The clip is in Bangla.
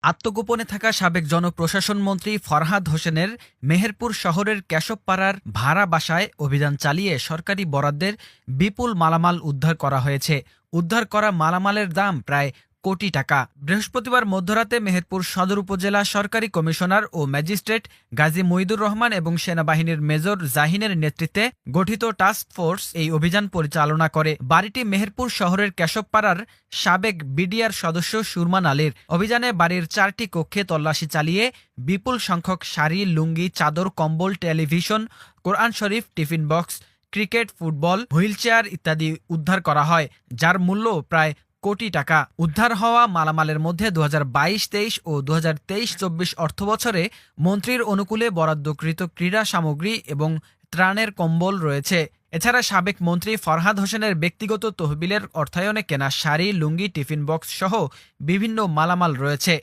আত্মগোপনে থাকা সাবেক জনপ্রশাসন মন্ত্রী ফরহাদ হোসেনের মেহেরপুর শহরের কেশবপাড়ার ভাড়া বাসায় অভিযান চালিয়ে সরকারি বরাদ্দের বিপুল মালামাল উদ্ধার করা হয়েছে। উদ্ধার করা মালামালের দাম প্রায় কোটি টাকা। বৃহস্পতিবার মধ্যরাতে মেহেরপুর সদর উপজেলা সরকারি কমিশনার ও ম্যাজিস্ট্রেট গাজী মইদুর রহমান এবং সেনাবাহিনীর মেজর জাহিনের নেতৃত্বে গঠিত টাস্ক ফোর্স এই অভিযান পরিচালনা করে। বাড়িটি মেহেরপুর শহরের কেশবপাড়ার সাবেক বিডিআর সদস্য সুরমান আলীর। অভিযানে বাড়ির 4টি কক্ষে তল্লাশি চালিয়ে বিপুল সংখ্যক শাড়ি, লুঙ্গি, চাদর, কম্বল, টেলিভিশন, কোরআন শরীফ, tiffin box, cricket, football, wheelchair ইত্যাদি উদ্ধার করা হয়, যার মূল্য প্রায় কোটি টাকা। উদ্ধার হওয়া মালামালের মধ্যে 2022-23 ও 2023-24 অর্থবছরে মন্ত্রীর অনুকূলে বরাদ্দকৃত ক্রীড়া সামগ্রী এবং ত্রাণের কম্বল রয়েছে। এছাড়া সাবেক মন্ত্রী ফরহাদ হোসেনের ব্যক্তিগত তহবিলের অর্থায়নে কেনা শাড়ি, লুঙ্গি, টিফিন বক্স সহ বিভিন্ন মালামাল রয়েছে।